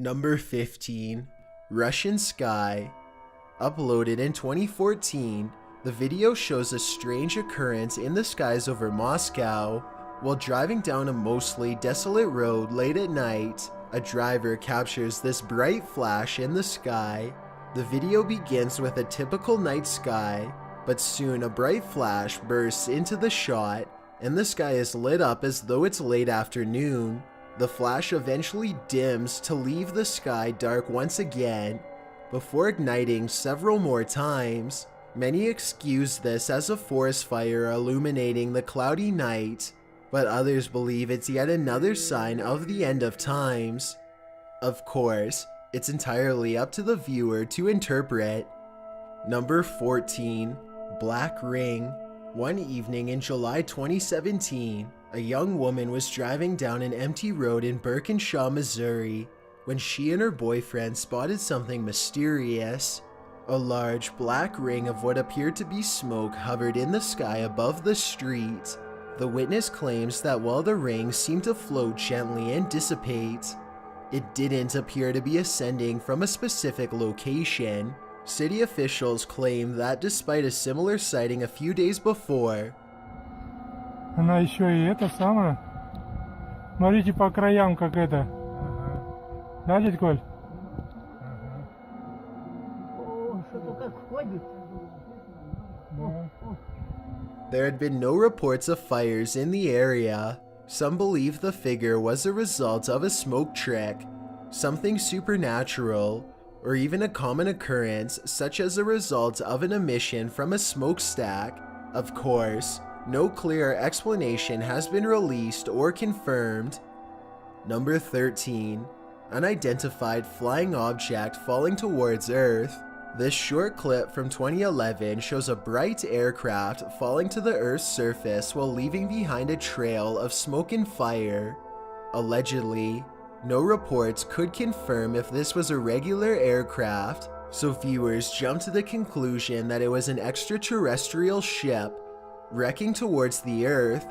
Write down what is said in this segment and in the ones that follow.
Number 15. Russian Sky. Uploaded in 2014, the video shows a strange occurrence in the skies over Moscow. While driving down a mostly desolate road late at night, a driver captures this bright flash in the sky. The video begins with a typical night sky, but soon a bright flash bursts into the shot, and the sky is lit up as though it's late afternoon. The flash eventually dims to leave the sky dark once again, before igniting several more times. Many excuse this as a forest fire illuminating the cloudy night, but others believe it's yet another sign of the end of times. Of course, it's entirely up to the viewer to interpret. Number 14. Black Ring. One evening in July 2017, a young woman was driving down an empty road in Birkenshaw, Missouri, when she and her boyfriend spotted something mysterious. A large black ring of what appeared to be smoke hovered in the sky above the street. The witness claims that while the ring seemed to float gently and dissipate, it didn't appear to be ascending from a specific location. City officials claim that despite a similar sighting a few days before, она еще и это самое. Смотрите по краям, как это. Да, дядь Коль? О, что-то как ходит. there had been no reports of fires in the area. Some believe the figure was a result of a smoke trick, something supernatural, or even a common occurrence such as a result of an emission from a smokestack. Of course, no clear explanation has been released or confirmed. Number 13. Unidentified flying object falling towards Earth. This short clip from 2011 shows a bright aircraft falling to the Earth's surface while leaving behind a trail of smoke and fire. Allegedly, no reports could confirm if this was a regular aircraft, so viewers jumped to the conclusion that it was an extraterrestrial ship wrecking towards the Earth.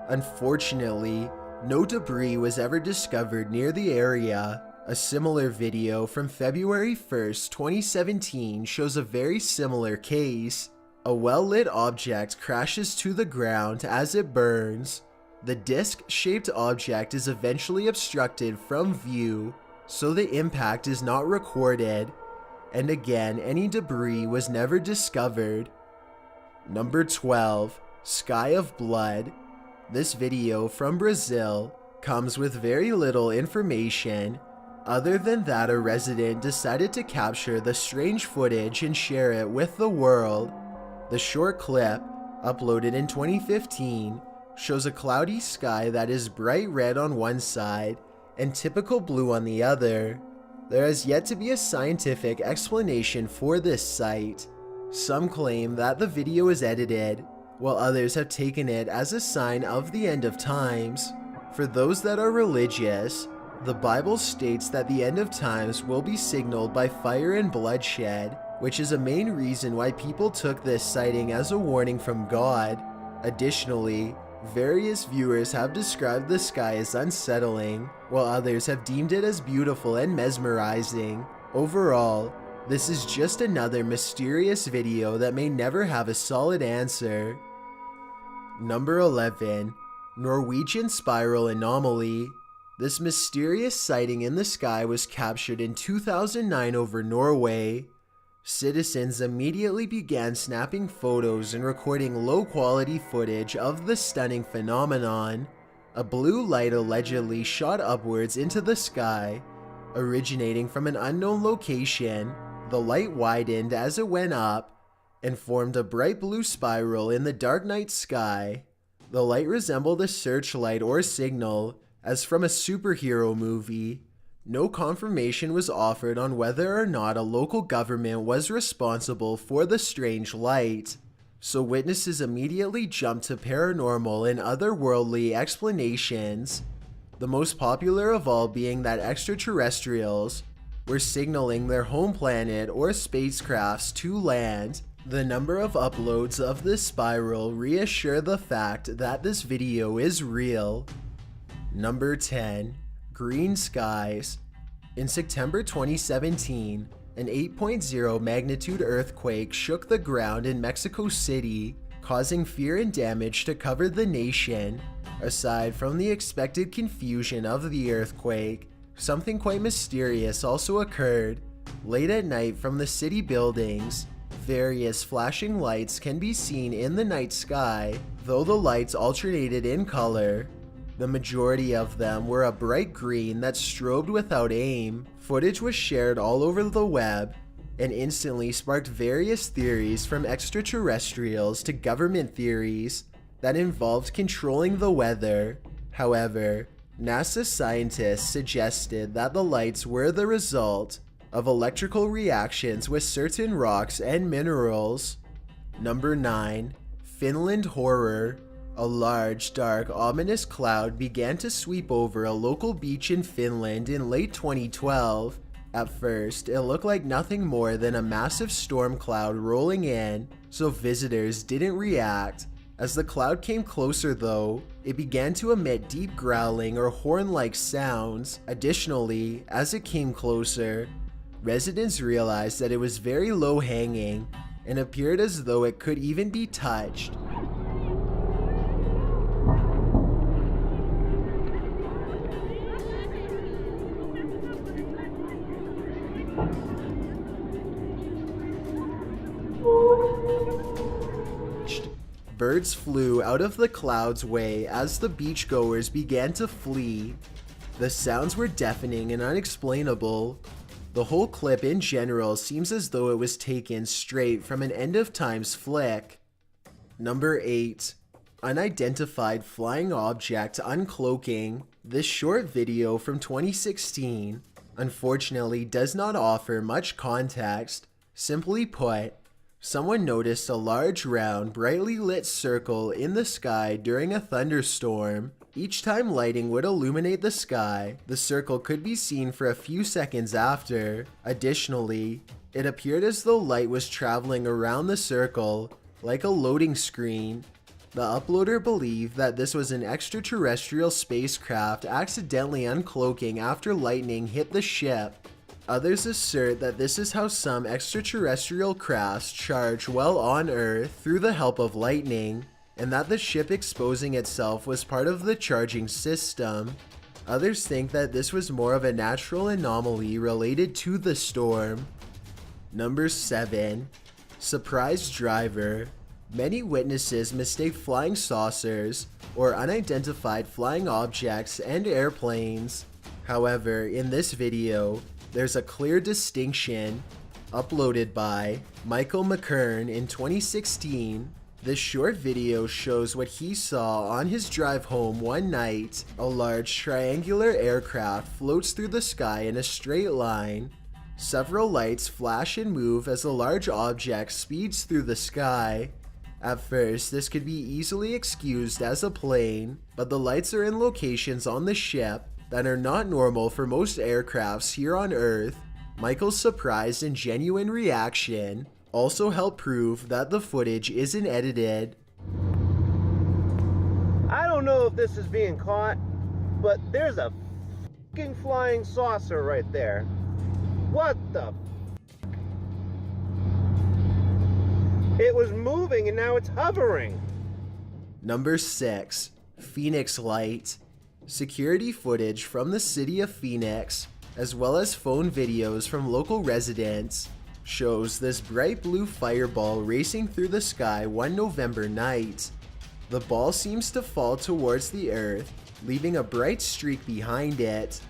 Unfortunately, no debris was ever discovered near the area. A similar video from February 1st, 2017 shows a very similar case. A well-lit object crashes to the ground as it burns. The disc-shaped object is eventually obstructed from view, so the impact is not recorded, and again, any debris was never discovered. Number 12. Sky of Blood. This video from Brazil comes with very little information, other than that a resident decided to capture the strange footage and share it with the world. The short clip, uploaded in 2015, shows a cloudy sky that is bright red on one side and typical blue on the other. There has yet to be a scientific explanation for this sight. Some claim that the video is edited, while others have taken it as a sign of the end of times. For those that are religious, the Bible states that the end of times will be signaled by fire and bloodshed, which is a main reason why people took this sighting as a warning from God. Additionally, various viewers have described the sky as unsettling, while others have deemed it as beautiful and mesmerizing. Overall, this is just another mysterious video that may never have a solid answer. Number 11. Norwegian Spiral Anomaly. This mysterious sighting in the sky was captured in 2009 over Norway. Citizens immediately began snapping photos and recording low-quality footage of the stunning phenomenon. A blue light allegedly shot upwards into the sky, originating from an unknown location. The light widened as it went up and formed a bright blue spiral in the dark night sky. The light resembled a searchlight or signal, as from a superhero movie. No confirmation was offered on whether or not a local government was responsible for the strange light, so witnesses immediately jumped to paranormal and otherworldly explanations, the most popular of all being that extraterrestrials were signaling their home planet or spacecrafts to land. The number of uploads of this spiral reassure the fact that this video is real. Number 10. Green Skies. In September 2017, an 8.0 magnitude earthquake shook the ground in Mexico City, causing fear and damage to cover the nation. Aside from the expected confusion of the earthquake, something quite mysterious also occurred. Late at night from the city buildings, various flashing lights can be seen in the night sky, though the lights alternated in color. The majority of them were a bright green that strobed without aim. Footage was shared all over the web and instantly sparked various theories, from extraterrestrials to government theories that involved controlling the weather. However, NASA scientists suggested that the lights were the result of electrical reactions with certain rocks and minerals. Number 9. Finland Horror. A large, dark, ominous cloud began to sweep over a local beach in Finland in late 2012. At first, it looked like nothing more than a massive storm cloud rolling in, so visitors didn't react. As the cloud came closer though, it began to emit deep growling or horn-like sounds. Additionally, as it came closer, residents realized that it was very low-hanging and appeared as though it could even be touched. Birds flew out of the cloud's way as the beachgoers began to flee. The sounds were deafening and unexplainable. The whole clip in general seems as though it was taken straight from an end of times flick. Number 8. Unidentified flying object uncloaking. This short video from 2016 unfortunately does not offer much context. Simply put, someone noticed a large, round, brightly lit circle in the sky during a thunderstorm. Each time lighting would illuminate the sky, the circle could be seen for a few seconds after. Additionally, it appeared as though light was traveling around the circle, like a loading screen. The uploader believed that this was an extraterrestrial spacecraft accidentally uncloaking after lightning hit the ship. Others assert that this is how some extraterrestrial crafts charge while on Earth through the help of lightning, and that the ship exposing itself was part of the charging system. Others think that this was more of a natural anomaly related to the storm. Number 7. Surprise driver. Many witnesses mistake flying saucers or unidentified flying objects and airplanes. However, in this video, there's a clear distinction. Uploaded by Michael McKern in 2016, this short video shows what he saw on his drive home one night. A large triangular aircraft floats through the sky in a straight line. Several lights flash and move as the large object speeds through the sky. At first, this could be easily excused as a plane, but the lights are in locations on the ship that are not normal for most aircrafts here on Earth. Michael's surprise and genuine reaction also help prove that the footage isn't edited. I don't know if this is being caught, but there's a fucking flying saucer right there. What the? It was moving and now it's hovering. Number 6. Phoenix Light. Security footage from the city of Phoenix, as well as phone videos from local residents, shows this bright blue fireball racing through the sky one November night. The ball seems to fall towards the earth, leaving a bright streak behind it.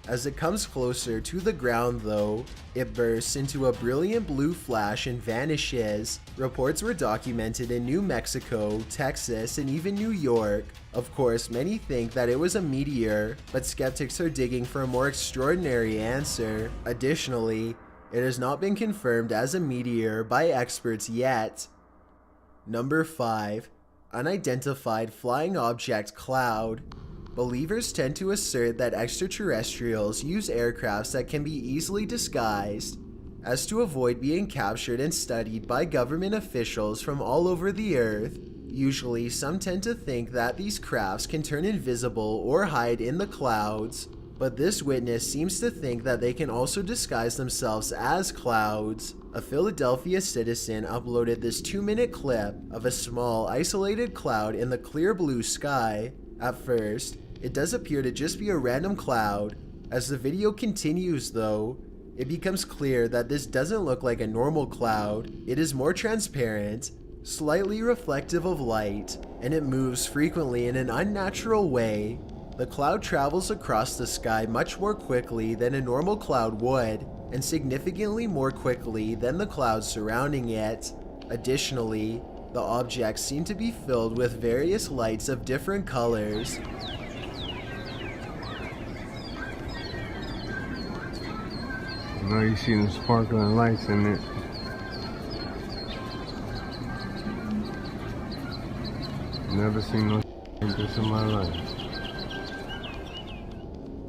As it comes closer to the ground though, it bursts into a brilliant blue flash and vanishes. Reports were documented in New Mexico, Texas, and even New York. Of course, many think that it was a meteor, but skeptics are digging for a more extraordinary answer. Additionally, it has not been confirmed as a meteor by experts yet. Number 5. Unidentified flying object cloud. Believers tend to assert that extraterrestrials use aircrafts that can be easily disguised, as to avoid being captured and studied by government officials from all over the earth. Usually, some tend to think that these crafts can turn invisible or hide in the clouds. But this witness seems to think that they can also disguise themselves as clouds. A Philadelphia citizen uploaded this 2-minute clip of a small, isolated cloud in the clear blue sky. At first, it does appear to just be a random cloud. As the video continues though, it becomes clear that this doesn't look like a normal cloud. It is more transparent, slightly reflective of light, and it moves frequently in an unnatural way. The cloud travels across the sky much more quickly than a normal cloud would, and significantly more quickly than the clouds surrounding it. Additionally, the objects seem to be filled with various lights of different colors. Now you see them sparkling lights in it. Never seen no like this in my life.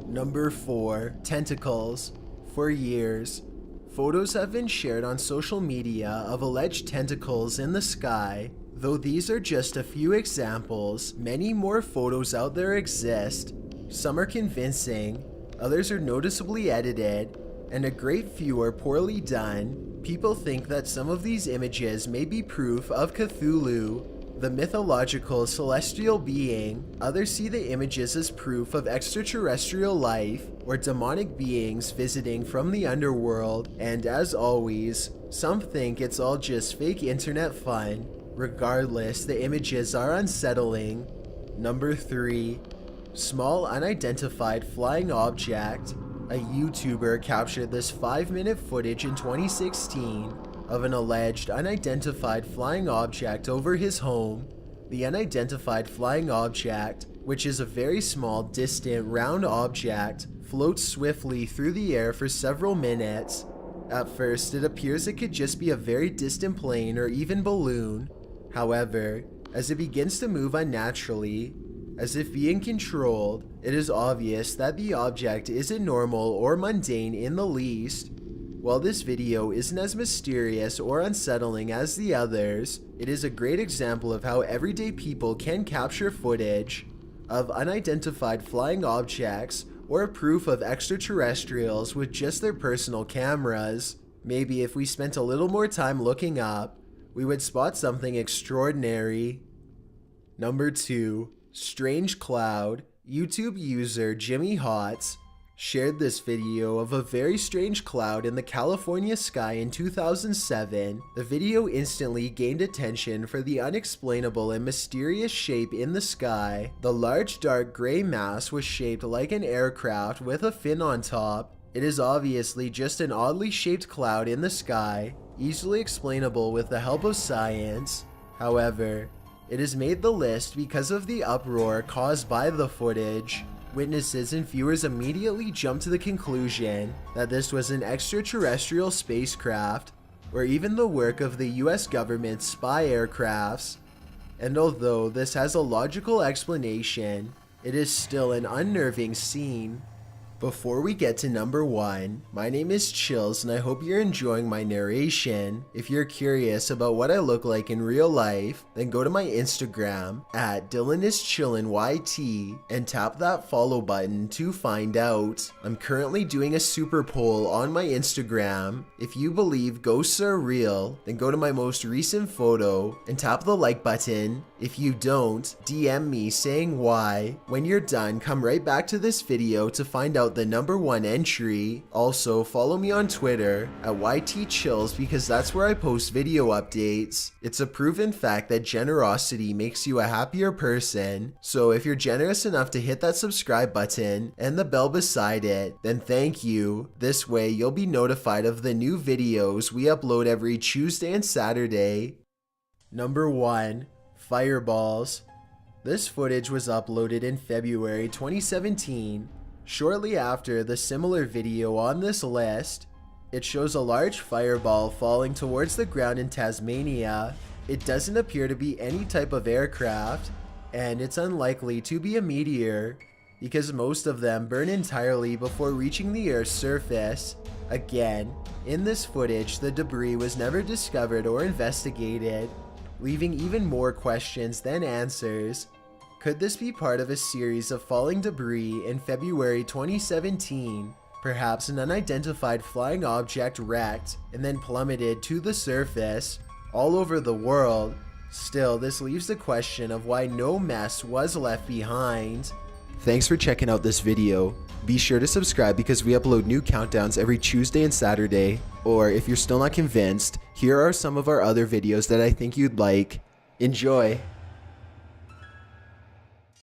Number 4. Tentacles. For years, photos have been shared on social media of alleged tentacles in the sky. Though these are just a few examples, many more photos out there exist. Some are convincing, others are noticeably edited, and a great few are poorly done. People think that some of these images may be proof of Cthulhu, the mythological celestial being. Others see the images as proof of extraterrestrial life or demonic beings visiting from the underworld, and as always, some think it's all just fake internet fun. Regardless, the images are unsettling. Number 3. Small unidentified flying object. A YouTuber captured this 5-minute footage in 2016 of an alleged unidentified flying object over his home. The unidentified flying object, which is a very small, distant, round object, floats swiftly through the air for several minutes. At first, it appears it could just be a very distant plane or even balloon. However, as it begins to move unnaturally, as if being controlled, it is obvious that the object isn't normal or mundane in the least. While this video isn't as mysterious or unsettling as the others, it is a great example of how everyday people can capture footage of unidentified flying objects or proof of extraterrestrials with just their personal cameras. Maybe if we spent a little more time looking up, we would spot something extraordinary. Number 2. Strange cloud. YouTube user Jimmy Hotz shared this video of a very strange cloud in the California sky in 2007. The video instantly gained attention for the unexplainable and mysterious shape in the sky. The large dark gray mass was shaped like an aircraft with a fin on top. It is obviously just an oddly shaped cloud in the sky, easily explainable with the help of science. However, it has made the list because of the uproar caused by the footage. Witnesses and viewers immediately jumped to the conclusion that this was an extraterrestrial spacecraft, or even the work of the US government's spy aircrafts. And although this has a logical explanation, it is still an unnerving scene. Before we get to number 1, my name is Chills and I hope you're enjoying my narration. If you're curious about what I look like in real life, then go to my Instagram at DylanIsChillinYT and tap that follow button to find out. I'm currently doing a super poll on my Instagram. If you believe ghosts are real, then go to my most recent photo and tap the like button. If you don't, DM me saying why. When you're done, come right back to this video to find out the number 1 entry. Also, follow me on Twitter at YTChills because that's where I post video updates. It's a proven fact that generosity makes you a happier person. So if you're generous enough to hit that subscribe button and the bell beside it, then thank you. This way you'll be notified of the new videos we upload every Tuesday and Saturday. Number 1. Fireballs. This footage was uploaded in February 2017. Shortly after the similar video on this list, it shows a large fireball falling towards the ground in Tasmania. It doesn't appear to be any type of aircraft, and it's unlikely to be a meteor, because most of them burn entirely before reaching the Earth's surface. Again, in this footage, the debris was never discovered or investigated, leaving even more questions than answers. Could this be part of a series of falling debris in February 2017? Perhaps an unidentified flying object wrecked and then plummeted to the surface all over the world. Still, this leaves the question of why no mess was left behind. Thanks for checking out this video. Be sure to subscribe because we upload new countdowns every Tuesday and Saturday. Or if you're still not convinced, here are some of our other videos that I think you'd like. Enjoy!